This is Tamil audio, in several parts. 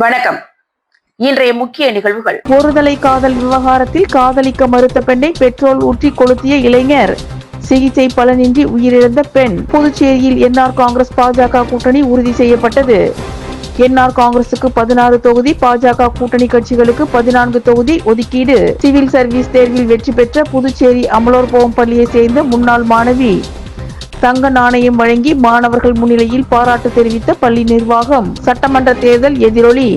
வணக்கம். இன்றைய முக்கிய நிகழ்வுகள். ஒருதலை காதல் விவகாரத்தில் காதலிக்க மறுத்த பெண்ணை பெட்ரோல் ஊற்றி கொளுத்திய இளைஞர், சிகிச்சை பலனின்றி உயிரிழந்த பெண். புதுச்சேரியில் என்ஆர் காங்கிரஸ் பாஜக கூட்டணி உறுதி செய்யப்பட்டது. என்ஆர் காங்கிரசுக்கு 16 தொகுதி, பாஜக கூட்டணி கட்சிகளுக்கு 14 தொகுதி ஒதுக்கீடு. சிவில் சர்வீஸ் தேர்வில் வெற்றி பெற்ற புதுச்சேரி அமலோர் போம் பள்ளியை சேர்ந்த முன்னாள் மாணவி தங்க நாணயம் வழங்கி மாணவர்கள் முன்னிலையில் பாராட்டு தெரிவித்த பள்ளி நிர்வாகம். சட்டமன்ற தேர்தல் எதிரொலி.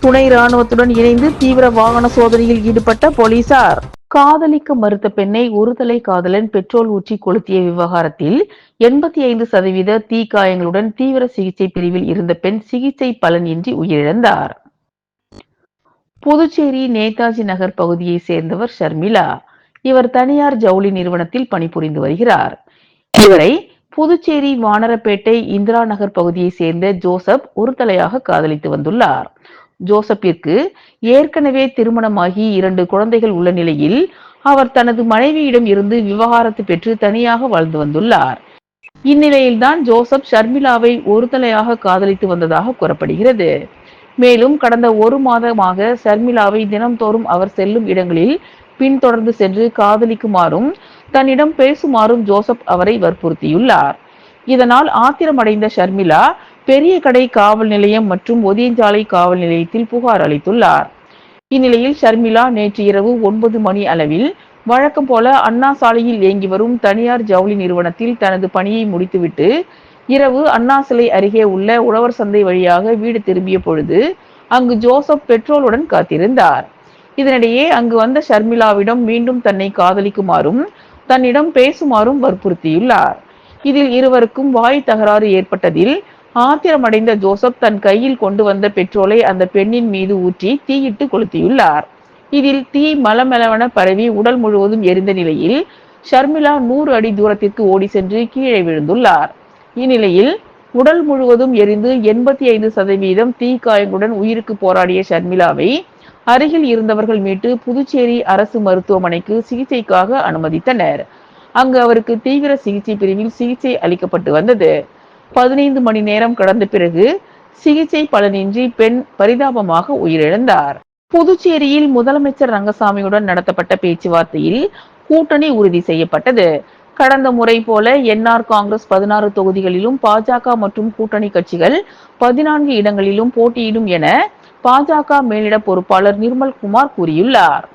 துணை ராணுவத்துடன் இணைந்து தீவிர வாகன சோதனையில் ஈடுபட்ட போலீசார். காதலிக்க மறுத்த பெண்ணை ஒருதலை காதலன் பெட்ரோல் ஊற்றி கொளுத்திய விவகாரத்தில் 85% தீக்காயங்களுடன் தீவிர சிகிச்சை பிரிவில் இருந்த பெண் சிகிச்சை பலனின்றி உயிரிழந்தார். புதுச்சேரி நேதாஜி நகர் பகுதியை சேர்ந்தவர் ஷர்மிளா. இவர் தனியார் ஜவுளி நிறுவனத்தில் பணிபுரிந்து வருகிறார். இவரை புதுச்சேரி வானரப்பேட்டை இந்திரா நகர் பகுதியை சேர்ந்த ஜோசப் ஒருதலையாக காதலித்து வந்துள்ளார். ஜோசப்பிற்கு ஏற்கனவே திருமணமாகி 2 குழந்தைகள் உள்ள நிலையில் அவர் தனது மனைவியிடம் இருந்து விவாகரத்து பெற்று தனியாக வாழ்ந்து வந்துள்ளார். இந்நிலையில்தான் ஜோசப் ஷர்மிளாவை ஒருதலையாக காதலித்து வந்ததாக கூறப்படுகிறது. மேலும் கடந்த 1 மாதமாக ஷர்மிளாவை தினம்தோறும் அவர் செல்லும் இடங்களில் பின்தொடர்ந்து சென்று காதலிக்குமாறும் தன்னிடம் பேசுமாறும் ஜோசப் அவரை வற்புறுத்தியுள்ளார். இதனால் ஆத்திரமடைந்த ஷர்மிளா பெரிய கடை காவல் நிலையம் மற்றும் ஒதியஞ்சாலை காவல் நிலையத்தில் புகார் அளித்துள்ளார். இந்நிலையில் ஷர்மிளா நேற்று இரவு 9 மணி அளவில் வழக்கம் போல அண்ணா சாலையில் இயங்கி வரும் தனியார் ஜவுளி நிறுவனத்தில் தனது பணியை முடித்துவிட்டு இரவு அண்ணா சிலை அருகே உள்ள உழவர் சந்தை வழியாக வீடு திரும்பிய பொழுது அங்கு ஜோசப் பெட்ரோலுடன் காத்திருந்தார். இதனிடையே அங்கு வந்த ஷர்மிளாவிடம் மீண்டும் தன்னை காதலிக்குமாறும் தன்னிடம் பேசுமாறும் வற்புறுத்தியுள்ளார். இதில் இருவருக்கும் வாய் தகராறு ஏற்பட்டதில் ஆத்திரமடைந்த ஜோசப் தன் கையில் கொண்டு வந்த பெட்ரோலை அந்த பெண்ணின் மீது ஊற்றி தீயிட்டு கொளுத்தியுள்ளார். இதில் தீ மலமளவென பரவி உடல் முழுவதும் எரிந்த நிலையில் ஷர்மிளா 100 அடி தூரத்திற்கு ஓடி சென்று கீழே விழுந்துள்ளார். இந்நிலையில் உடல் முழுவதும் எரிந்து 85% தீக்காயங்களுடன் உயிருக்கு போராடிய ஷர்மிளாவை அருகில் இருந்தவர்கள் மீட்டு புதுச்சேரி அரசு மருத்துவமனைக்கு சிகிச்சைக்காக அனுமதித்தனர். அங்கு அவருக்கு தீவிர சிகிச்சை பிரிவில் சிகிச்சை அளிக்கப்பட்டு வந்தது. 15 மணி நேரம் கடந்த பிறகு சிகிச்சை பலனின்றி பெண் பரிதாபமாக உயிரிழந்தார். புதுச்சேரியில் முதலமைச்சர் ரங்கசாமியுடன் நடத்தப்பட்ட பேச்சுவார்த்தையில் கூட்டணி உறுதி செய்யப்பட்டது. கடந்த முறை போல என்ஆர் காங்கிரஸ் 16 தொகுதிகளிலும், பாஜக மற்றும் கூட்டணி கட்சிகள் 14 இடங்களிலும் போட்டியிடும் என பாஜக மேலிட பொறுப்பாளர் நிர்மல்குமார் கூறியுள்ளார்.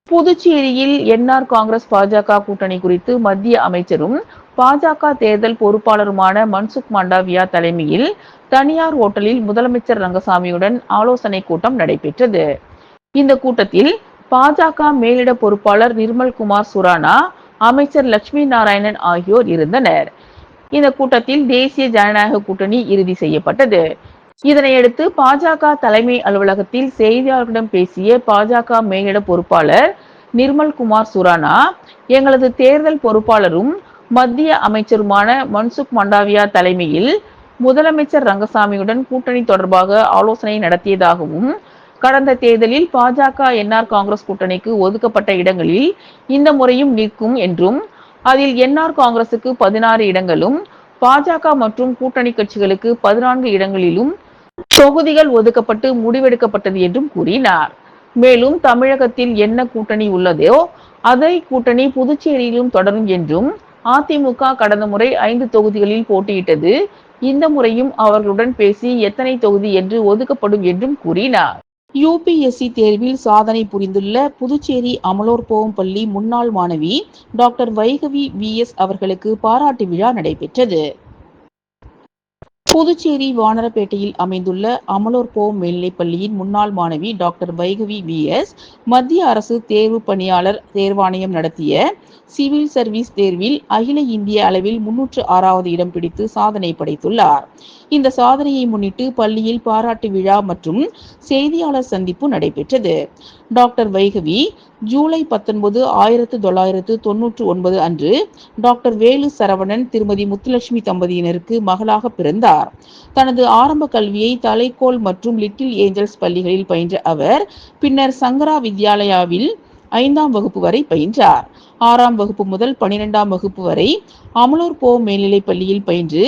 புதுச்சேரியில் என்ஆர் காங்கிரஸ் பாஜக கூட்டணி குறித்து மத்திய அமைச்சரும் பாஜக தேர்தல் பொறுப்பாளருமான மன்சுக் மாண்டவியா தலைமையில் தனியார் ஓட்டலில் முதலமைச்சர் ரங்கசாமியுடன் ஆலோசனை கூட்டம் நடைபெற்றது. இந்த கூட்டத்தில் பாஜக மேலிட பொறுப்பாளர் நிர்மல்குமார் சுரானா, அமைச்சர் லட்சுமி நாராயணன் ஆகியோர் இருந்தனர். இந்த கூட்டத்தில் தேசிய ஜனநாயக கூட்டணி இறுதி செய்யப்பட்டது. இதனையடுத்து பாஜக தலைமை அலுவலகத்தில் செய்தியாளர்களிடம் பேசிய பாஜக மேலிட பொறுப்பாளர் நிர்மல்குமார் சுரானா, எங்களது தேர்தல் பொறுப்பாளரும் மத்திய அமைச்சருமான மன்சுக் மாண்டவியா தலைமையில் முதலமைச்சர் ரங்கசாமியுடன் கூட்டணி தொடர்பாக ஆலோசனை நடத்தியதாகவும், கடந்த தேர்தலில் பாஜக என்ஆர் காங்கிரஸ் கூட்டணிக்கு ஒதுக்கப்பட்ட இடங்களில் இந்த முறையும் நிற்கும் என்றும், அதில் என்ஆர் காங்கிரசுக்கு 16 இடங்களும், பாஜக மற்றும் கூட்டணி கட்சிகளுக்கு 14 இடங்களிலும் தொகுதிகள் ஒதுக்கப்பட்டு முடிவெடுக்கப்பட்டது என்றும் கூறினார். மேலும் தமிழகத்தில் என்ன கூட்டணி உள்ளதோ அதே கூட்டணி புதுச்சேரியிலும் தொடரும் என்றும், அதிமுக கடந்த முறை 5 தொகுதிகளில் போட்டியிட்டது, இந்த முறையும் அவர்களுடன் பேசி எத்தனை தொகுதி என்று ஒதுக்கப்படும் என்றும் கூறினார். யுபிஎஸ்சி தேர்வில் சாதனை புரிந்துள்ள புதுச்சேரி அமலோர் போம் பள்ளி முன்னாள் மாணவி டாக்டர் வைகவி விஎஸ் அவர்களுக்கு பாராட்டு விழா நடைபெற்றது. புதுச்சேரி வானரப்பேட்டையில் அமைந்துள்ள அமலோர் போம் மேல்நிலைப்பள்ளியின் முன்னாள் மாணவி டாக்டர் வைகவி விஎஸ் மத்திய அரசு தேர்வு பணியாளர் தேர்வாணையம் நடத்திய சிவில் சர்வீஸ் தேர்வில் அகில இந்திய அளவில் 306வது இடம் பிடித்து சாதனை படைத்துள்ளார். இந்த சாதனையை முன்னிட்டு பள்ளியில் பாராட்டு விழா மற்றும் செய்தியாளர் சந்திப்பு நடைபெற்றது. டாக்டர் வைகவி ஜூலை 19, 1999 அன்று டாக்டர் வேலு சரவணன், திருமதி முத்துலட்சுமி தம்பதியினருக்கு மகளாக பிறந்தார். தனது ஆரம்ப கல்வியை தலைக்கோல் மற்றும் லிட்டில் ஏஞ்சல்ஸ் பள்ளிகளில் பயின்ற அவர் பின்னர் சங்கரா வித்யாலயாவில் 5ஆம் வகுப்பு வரை பயின்றார். 6ஆம் வகுப்பு முதல் 12ஆம் வகுப்பு வரை அமலூர் போ மேல்நிலைப் பள்ளியில் பயின்று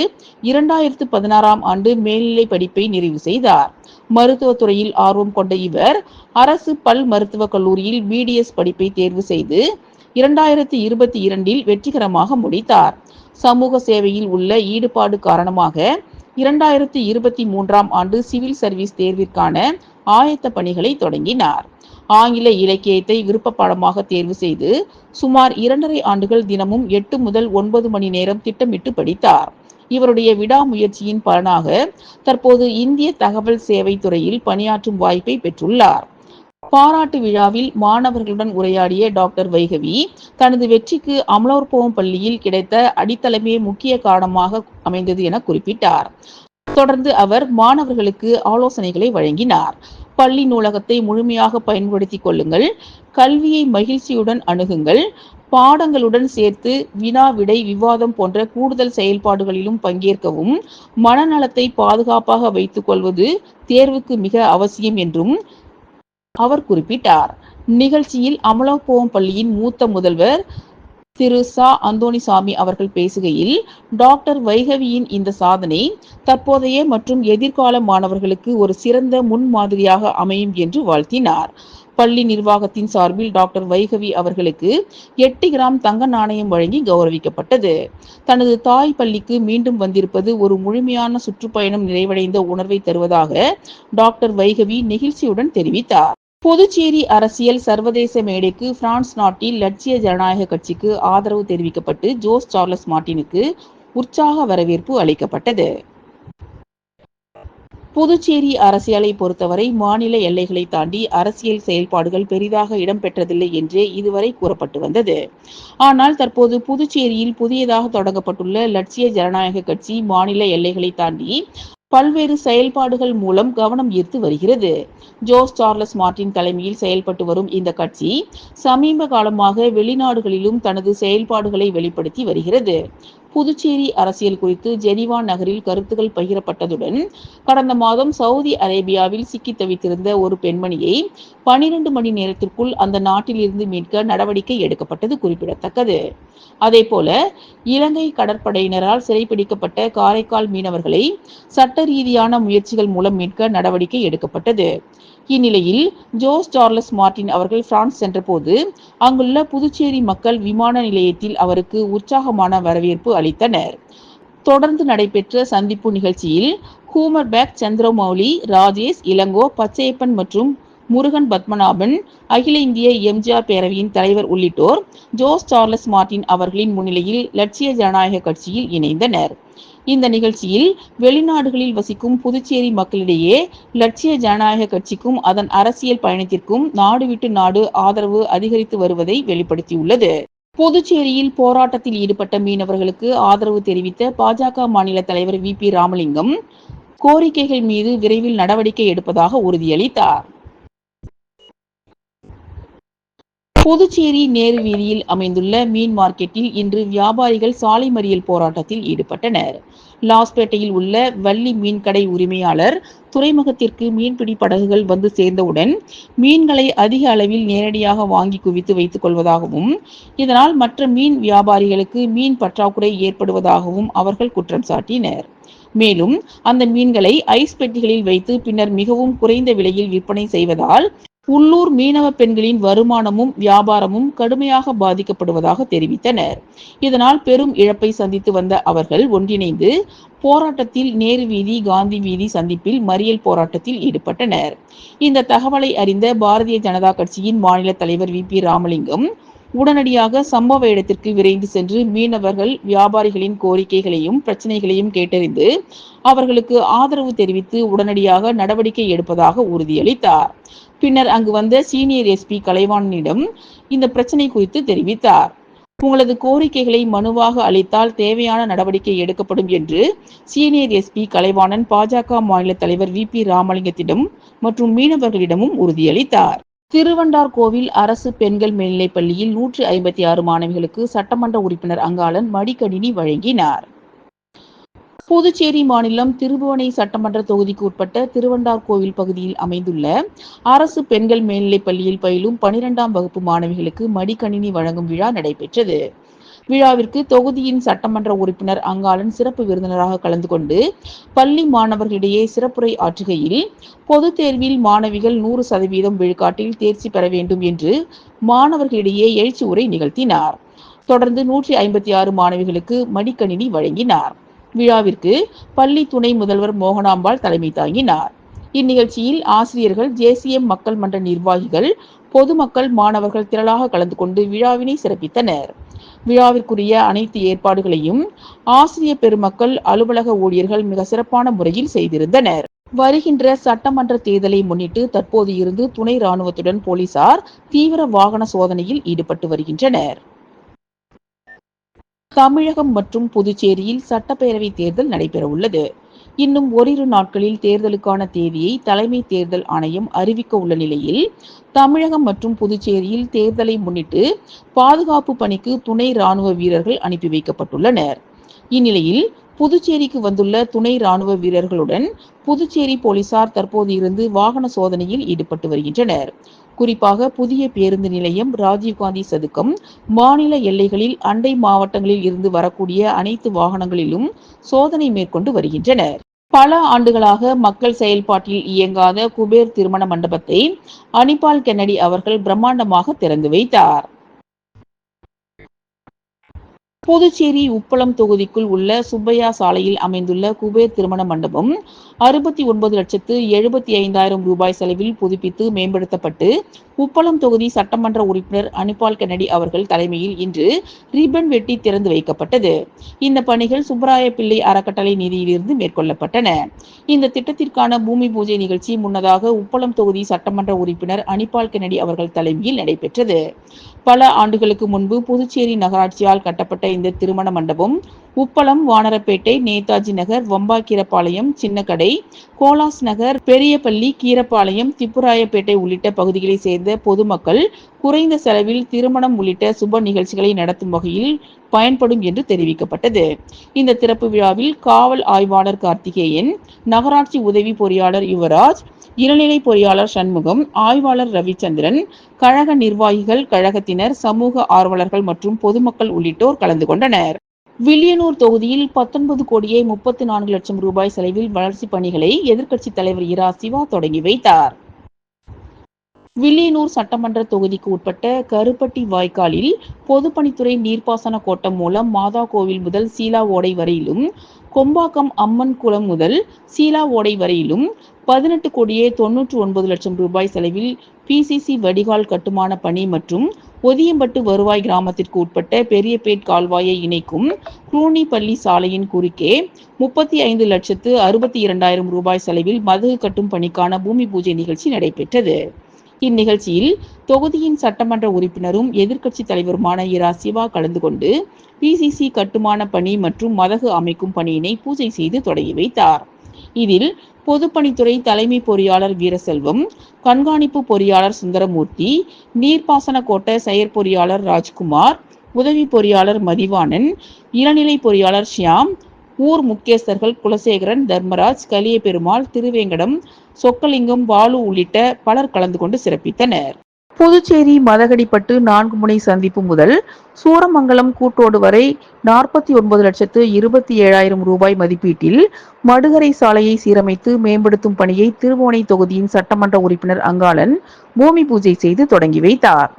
2016ஆம் ஆண்டு மேல்நிலை படிப்பை நிறைவு செய்தார். மருத்துவத் துறையில் ஆர்வம் கொண்ட இவர் அரசு பல் மருத்துவக் கல்லூரியில் BDS படிப்பை தேர்வு செய்து 2022இல் வெற்றிகரமாக முடித்தார். சமூக சேவையில் உள்ள ஈடுபாடு காரணமாக 2023ஆம் ஆண்டு சிவில் சர்வீஸ் தேர்விற்கான ஆயத்த பணிகளை தொடங்கினார். ஆங்கில இலக்கியத்தை விருப்ப பாடமாக தேர்வு செய்து சுமார் 2½ ஆண்டுகள் தினமும் 8 முதல் 9 மணி நேரம் திட்டமிட்டு படித்தார். இவருடைய விடாமுயற்சியின் பலனாக தற்போது இந்திய தகவல் சேவை துறையில் பணியாற்றும் வாய்ப்பை பெற்றுள்ளார். பாராட்டு விழாவில் மாணவர்களுடன் உரையாடிய டாக்டர் வைகவி தனது வெற்றிக்கு அமலோற்பவம் பள்ளியில் கிடைத்த அடித்தளமே முக்கிய காரணமாக அமைந்தது என குறிப்பிட்டார். தொடர்ந்து அவர் மாணவர்களுக்கு ஆலோசனைகளை வழங்கினார். பள்ளி நூலகத்தை முழுமையாக பயன்படுத்திக் கொள்ளுங்கள், கல்வியை மகிழ்ச்சியுடன் அணுகுங்கள், பாடங்களுடன் சேர்த்து வினா விடை விவாதம் போன்ற கூடுதல் செயல்பாடுகளிலும் பங்கேற்கவும், மனநலத்தை பாதுகாப்பாக வைத்துக் கொள்வது தேர்வுக்கு மிக அவசியம் என்றும் அவர் குறிப்பிட்டார். நிகழ்ச்சியில் அமலோற்பவம் பள்ளியின் மூத்த முதல்வர் திரு ச. அந்தோணிசாமி அவர்கள் பேசுகையில், டாக்டர் வைகவியின் இந்த சாதனை தற்போதைய மற்றும் எதிர்கால மாணவர்களுக்கு ஒரு சிறந்த முன்மாதிரியாக அமையும் என்று வாழ்த்தினார். பள்ளி நிர்வாகத்தின் சார்பில் டாக்டர் வைகவி அவர்களுக்கு 8 கிராம் தங்க நாணயம் வழங்கி கௌரவிக்கப்பட்டது. தனது தாய் பள்ளிக்கு மீண்டும் வந்திருப்பது ஒரு முழுமையான சுற்றுப்பயணம் நிறைவடைந்த உணர்வை தருவதாக டாக்டர் வைகவி நெகிழ்ச்சியுடன் தெரிவித்தார். புதுச்சேரி அரசியல் சர்வதேச மேடைக்கு பிரான்ஸ் நாட்டில் லட்சிய ஜனநாயக கட்சிக்கு ஆதரவு தெரிவிக்கப்பட்டு ஜோஸ் சார்லஸ் மார்டினுக்கு உற்சாக வரவேற்பு அளிக்கப்பட்டது. புதுச்சேரி அரசியலை பொறுத்தவரை மாநில எல்லைகளை தாண்டி அரசியல் செயல்பாடுகள் பெரிதாக இடம்பெற்றதில்லை என்றே இதுவரை கூறப்பட்டு வந்தது. ஆனால் தற்போது புதுச்சேரியில் புதியதாக தொடங்கப்பட்டுள்ள லட்சிய ஜனநாயக கட்சி மாநில எல்லைகளை தாண்டி பல்வேறு செயல்பாடுகள் மூலம் கவனம் ஈர்த்து வருகிறது. ஜோஸ் சார்லஸ் மார்டின் தலைமையில் செயல்பட்டு வரும் இந்த கட்சி சமீப காலமாக வெளிநாடுகளிலும் தனது செயல்பாடுகளை வெளிப்படுத்தி வருகிறது. புதுச்சேரி அரசியல் குறித்து ஜெனீவா நகரில் கருத்துக்கள் பகிரப்பட்டதுடன், கடந்த மாதம் சவுதி அரேபியாவில் சிக்கி தவித்திருந்த ஒரு பெண்மணியை 12 மணி நேரத்திற்குள் அந்த நாட்டில் இருந்து மீட்க நடவடிக்கை எடுக்கப்பட்டது குறிப்பிடத்தக்கது. அதேபோல இலங்கை கடற்படையினரால் சிறைப்பிடிக்கப்பட்ட காரைக்கால் மீனவர்களை சட்ட ரீதியான முயற்சிகள் மூலம் மீட்க நடவடிக்கை எடுக்கப்பட்டது. இந்நிலையில் ஜோஸ் சார்லஸ் மார்டின் அவர்கள் பிரான்ஸ் சென்றபோது அங்குள்ள புதுச்சேரி மக்கள் விமான நிலையத்தில் அவருக்கு உற்சாகமான வரவேற்பு அளித்தனர். தொடர்ந்து நடைபெற்ற சந்திப்பு நிகழ்ச்சியில் ஹூமர்பேக் சந்திரமௌலி, ராஜேஷ், இளங்கோ, பச்சையப்பன் மற்றும் முருகன் பத்மநாபன், அகில இந்திய எம்ஜிஆர் பேரவையின் தலைவர் உள்ளிட்டோர் ஜோஸ் சார்லஸ் மார்டின் அவர்களின் முன்னிலையில் லட்சிய ஜனநாயக கட்சியில் இணைந்தனர். இந்த நிகழ்ச்சியில் வெளிநாடுகளில் வசிக்கும் புதுச்சேரி மக்களிடையே லட்சிய ஜனநாயக கட்சிக்கும் அதன் அரசியல் பயணத்திற்கும் நாடு விட்டு நாடு ஆதரவு அதிகரித்து வருவதை வெளிப்படுத்தியுள்ளது. புதுச்சேரியில் போராட்டத்தில் ஈடுபட்ட மீனவர்களுக்கு ஆதரவு தெரிவித்த பாஜக மாநில தலைவர் VP ராமலிங்கம் கோரிக்கைகள் மீது விரைவில் நடவடிக்கை எடுப்பதாக உறுதியளித்தார். புதுச்சேரி நேரு வீதியில் அமைந்துள்ள மீன் மார்க்கெட்டில் இன்று வியாபாரிகள் சாலை மறியல் போராட்டத்தில் ஈடுபட்டனர். லாஸ்பேட்டையில் உள்ள வள்ளி மீன் கடை உரிமையாளர் துறைமுகத்திற்கு மீன்பிடி படகுகள் வந்து சேர்ந்தவுடன் மீன்களை அதிக அளவில் நேரடியாக வாங்கி குவித்து வைத்துக் கொள்வதாகவும், இதனால் மற்ற மீன் வியாபாரிகளுக்கு மீன் பற்றாக்குறை ஏற்படுவதாகவும் அவர்கள் குற்றம் சாட்டினர். மேலும் அந்த மீன்களை ஐஸ் பெட்டிகளில் வைத்து பின்னர் மிகவும் குறைந்த விலையில் விற்பனை செய்வதால் உள்ளூர் மீனவ பெண்களின் வருமானமும் வியாபாரமும் கடுமையாக பாதிக்கப்படுவதாக தெரிவித்தனர். இதனால் பெரும் இழப்பை சந்தித்து வந்த அவர்கள் ஒன்றிணைந்து போராட்டத்தில் நேரு வீதி, காந்தி வீதி சந்திப்பில் மறியல் போராட்டத்தில் ஈடுபட்டனர். இந்த தகவலை அறிந்த பாரதிய ஜனதா கட்சியின் மாநில தலைவர் VP ராமலிங்கம் உடனடியாக சம்பவ இடத்திற்கு விரைந்து சென்று மீனவர்கள் வியாபாரிகளின் கோரிக்கைகளையும் பிரச்சனைகளையும் கேட்டறிந்து அவர்களுக்கு ஆதரவு தெரிவித்து உடனடியாக நடவடிக்கை எடுப்பதாக உறுதியளித்தார். பின்னர் அங்கு வந்த சீனியர் SP கலைவாணனிடம் இந்த பிரச்சனை குறித்து தெரிவித்தார். உங்களது கோரிக்கைகளை மனுவாக அளித்தால் தேவையான நடவடிக்கை எடுக்கப்படும் என்று சீனியர் SP கலைவாணன் பாஜக மாநில தலைவர் VP ராமலிங்கத்திடம் மற்றும் மீனவர்களிடமும் உறுதியளித்தார். திருவண்டார்கோவில் அரசு பெண்கள் மேல்நிலைப் பள்ளியில் 156 மாணவிகளுக்கு சட்டமன்ற உறுப்பினர் அங்காளன் மடிக்கணினி வழங்கினார். புதுச்சேரி மாநிலம் திருபுவனை சட்டமன்ற தொகுதிக்கு உட்பட்ட திருவண்டார்கோவில் பகுதியில் அமைந்துள்ள அரசு பெண்கள் மேல்நிலைப் பள்ளியில் பயிலும் 12ஆம் வகுப்பு மாணவிகளுக்கு மடிக்கணினி வழங்கும் விழா நடைபெற்றது. விழாவிற்கு தொகுதியின் சட்டமன்ற உறுப்பினர் அங்காளன் சிறப்பு விருந்தினராக கலந்து கொண்டு பள்ளி மாணவர்களிடையே சிறப்புரை ஆற்றுகையில், பொதுத் தேர்வில் மாணவிகள் 100% விழுக்காட்டில் தேர்ச்சி பெற வேண்டும் என்று மாணவர்களிடையே எழுச்சி உரை நிகழ்த்தினார். தொடர்ந்து 156 மாணவிகளுக்கு மடிக்கணினி வழங்கினார். விழாவிற்கு பள்ளி துணை முதல்வர் மோகனாம்பாள் தலைமை தாங்கினார். இந்நிகழ்ச்சியில் ஆசிரியர்கள், JCM மக்கள் மன்ற நிர்வாகிகள், பொதுமக்கள், மாணவர்கள் திரளாக கலந்து கொண்டு விழாவினை சிறப்பித்தனர். விழாவிற்குரிய அனைத்து ஏற்பாடுகளையும் ஆசிரியர் பெருமக்கள், அலுவலக ஊழியர்கள் மிக சிறப்பான முறையில் செய்திருந்தனர். வருகின்ற சட்டமன்ற தேர்தலை முன்னிட்டு தற்போது இருந்து துணை ராணுவத்துடன் போலீசார் தீவிர வாகன சோதனையில் ஈடுபட்டு வருகின்றனர். தமிழகம் மற்றும் புதுச்சேரியில் சட்டப்பேரவை தேர்தல் நடைபெறவுள்ளது. இன்னும் ஓரிரு நாட்களில் தேர்தலுக்கான தேதியை தலைமை தேர்தல் ஆணையம் அறிவிக்க உள்ள நிலையில், தமிழகம் மற்றும் புதுச்சேரியில் தேர்தலை முன்னிட்டு பாதுகாப்பு பணிக்கு துணை ராணுவ வீரர்கள் அனுப்பி வைக்கப்பட்டுள்ளனர். இந்நிலையில் புதுச்சேரிக்கு வந்துள்ள துணை ராணுவ வீரர்களுடன் புதுச்சேரி போலீசார் தற்போது இருந்து வாகன சோதனையில் ஈடுபட்டு வருகின்றனர். குறிப்பாக புதிய பேருந்து நிலையம், ராஜீவ்காந்தி சதுக்கம், மாநில எல்லைகளில் அண்டை மாவட்டங்களில் இருந்து வரக்கூடிய அனைத்து வாகனங்களிலும் சோதனை மேற்கொண்டு வருகின்றனர். பல ஆண்டுகளாக மக்கள் செயல்பாட்டில் இயங்காத குபேர் திருமண மண்டபத்தை அனிபால் கென்னடி அவர்கள் பிரம்மாண்டமாக திறந்து வைத்தார். புதுச்சேரி உப்பளம் தொகுதிக்குள் உள்ள சுப்பையா சாலையில் அமைந்துள்ள குபேர் திருமண மண்டபம் 69,75,000 ரூபாய் செலவில் புதுப்பித்து மேம்படுத்தப்பட்டு உப்பளம் தொகுதி சட்டமன்ற உறுப்பினர் அனிபால் கென்னடி அவர்கள் தலைமையில் இன்று ரிப்பன் வெட்டி திறந்து வைக்கப்பட்டது. இந்த பணிகள் சுப்பராயப்பிள்ளை அறக்கட்டளை நிதியிலிருந்து மேற்கொள்ளப்பட்டன. இந்த திட்டத்திற்கான பூமி பூஜை நிகழ்ச்சி முன்னதாக உப்பளம் தொகுதி சட்டமன்ற உறுப்பினர் அனிபால் கென்னடி அவர்கள் தலைமையில் நடைபெற்றது. பல ஆண்டுகளுக்கு முன்பு புதுச்சேரி நகராட்சியால் கட்டப்பட்ட இந்த திருமண மண்டபம் உப்பளம், வானரப்பேட்டை, நேதாஜி நகர், வம்பாக்கீரப்பாளையம், சின்னக்கடை, கோலாஸ் நகர், பெரியபள்ளி, கீரப்பாளையம், திப்புராயப்பேட்டை உள்ளிட்ட பகுதிகளை சேர்ந்த பொதுமக்கள் குறைந்த செலவில் திருமணம் உள்ளிட்ட சுப நிகழ்ச்சிகளை நடத்தும் வகையில் பயன்படும் என்று தெரிவிக்கப்பட்டது. இந்த திறப்பு விழாவில் காவல் ஆய்வாளர் கார்த்திகேயன், நகராட்சி உதவி பொறியாளர் யுவராஜ், இளநிலை பொறியாளர் சண்முகம், ஆய்வாளர் ரவிச்சந்திரன், கழக நிர்வாகிகள், கழகத்தினர், சமூக ஆர்வலர்கள் மற்றும் பொதுமக்கள் உள்ளிட்டோர் கலந்து கொண்டனர். வில்லியனூர் தொகுதியில் 19,34,00,000 ரூபாய் செலவில் வளர்ச்சிப் பணிகளை எதிர்க்கட்சித் தலைவர் இரா. சிவா தொடங்கி வைத்தார். வில்லியனூர் சட்டமன்ற தொகுதிக்கு உட்பட்ட கருப்பட்டி வாய்க்காலில் பொதுப்பணித்துறை நீர்ப்பாசன கோட்டம் மூலம் மாதா கோவில் முதல் சீலா ஓடை வரையிலும், கொம்பாக்கம் அம்மன் குளம் முதல் சீலா ஓடை வரையிலும் 18,99,00,000 ரூபாய் செலவில் PCC வடிகால் கட்டுமான பணி மற்றும் ஒதியம்பட்டு வருவாய் கிராமத்திற்கு உட்பட்ட பெரியபேட் கால்வாயை இணைக்கும் குளூனி பள்ளி சாலையின் குறுக்கே 35,62,000 ரூபாய் செலவில் மதகு கட்டும் பணிக்கான பூமி பூஜை நிகழ்ச்சி நடைபெற்றது. இந்நிகழ்ச்சியில் தொகுதியின் சட்டமன்ற உறுப்பினரும் எதிர்க்கட்சி தலைவருமான இரா. சிவா கலந்து கொண்டு PCC கட்டுமான பணி மற்றும் மதகு அமைக்கும் பணியினை பூஜை செய்து தொடங்கி வைத்தார். இதில் பொதுப்பணித்துறை தலைமை பொறியாளர் வீரசெல்வம், கண்காணிப்பு பொறியாளர் சுந்தரமூர்த்தி, நீர்ப்பாசன கோட்ட செயற்பொறியாளர் ராஜ்குமார், உதவி பொறியாளர் மதிவாணன், இளநிலை பொறியாளர் ஷியாம், ஊர் முக்கியஸ்தர்கள் குலசேகரன், தர்மராஜ், கலியபெருமாள், திருவேங்கடம், சொக்கலிங்கம், பாலு உள்ளிட்ட பலர் கலந்து கொண்டு சிறப்பித்தனர். புதுச்சேரி மதகடிப்பட்டு 4 முனை சந்திப்பு முதல் சூரமங்கலம் கூட்டோடு வரை 49,27,000 ரூபாய் மதிப்பீட்டில் மடுகரை சாலையை சீரமைத்து மேம்படுத்தும் பணியை திருபுவனை தொகுதியின் சட்டமன்ற உறுப்பினர் அங்காளன் பூமி பூஜை செய்து தொடங்கி வைத்தார்.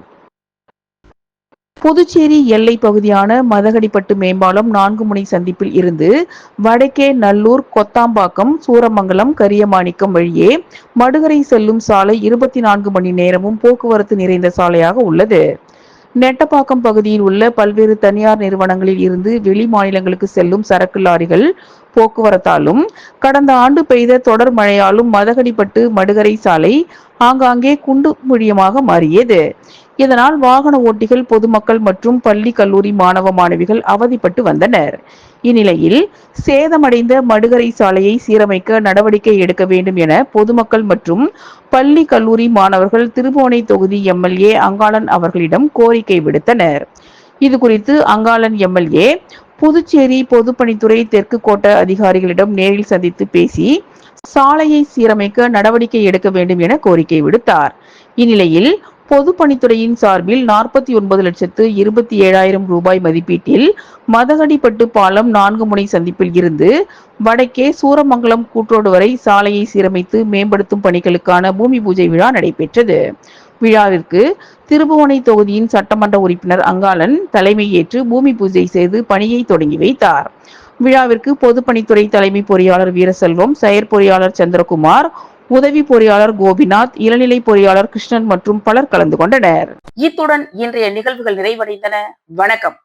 புதுச்சேரி எல்லை பகுதியான மதகடிப்பட்டு மேம்பாலம் 4 முனை சந்திப்பில் இருந்து வடக்கே நல்லூர், கொத்தாம்பாக்கம், சூரமங்கலம், கரியமாணிக்கம் வழியே மடுகரை செல்லும் சாலை 24 மணி நேரமும் போக்குவரத்து நிறைந்த சாலையாக உள்ளது. நெட்டப்பாக்கம் பகுதியில் உள்ள பல்வேறு தனியார் நிறுவனங்களில் இருந்து வெளி மாநிலங்களுக்கு செல்லும் சரக்கு லாரிகள் போக்குவரத்தாலும் கடந்த ஆண்டு பெய்த தொடர் மழையாலும் மதகடிப்பட்டு மடுகரை சாலை ஆங்காங்கே குண்டு குழியமாக மாறியது. இதனால் வாகன ஓட்டிகள், பொதுமக்கள் மற்றும் பள்ளி, கல்லூரி மாணவ மாணவிகள் அவதிப்பட்டு வந்தனர். இந்நிலையில் சேதமடைந்த மடுகரை சாலையை சீரமைக்க நடவடிக்கை எடுக்க வேண்டும் என பொதுமக்கள் மற்றும் பள்ளி, கல்லூரி மாணவர்கள் திருபுவனை தொகுதி MLA அங்காளன் அவர்களிடம் கோரிக்கை விடுத்தனர். இது குறித்து அங்காளன் MLA புதுச்சேரி பொதுப்பணித்துறை தெற்கு கோட்ட அதிகாரிகளிடம் நேரில் சந்தித்து பேசி சாலையை சீரமைக்க நடவடிக்கை எடுக்க வேண்டும் என கோரிக்கை விடுத்தார். இந்நிலையில் பொதுப்பணித்துறையின் சார்பில் 49,27,000 ரூபாய் மதிப்பீட்டில் மதகடிப்பட்டு பாலம் 4 முனை சந்திப்பில் இருந்து வடக்கே சூரமங்கலம் கூட்ரோடு வரை சாலையை சீரமைத்து மேம்படுத்தும் பணிகளுக்கான பூமி பூஜை விழா நடைபெற்றது. விழாவிற்கு திருபுவனை தொகுதியின் சட்டமன்ற உறுப்பினர் அங்காளன் தலைமையேற்று பூமி பூஜை செய்து பணியை தொடங்கி வைத்தார். விழாவிற்கு பொதுப்பணித்துறை தலைமை பொறியாளர் வீரசெல்வம், செயற்பொறியாளர் சந்திரகுமார், உதவி பொறியாளர் கோபிநாத், இளநிலை பொறியாளர் கிருஷ்ணன் மற்றும் பலர் கலந்து கொண்டனர். இத்துடன் இன்றைய நிகழ்வுகள் நிறைவடைந்தன. வணக்கம்.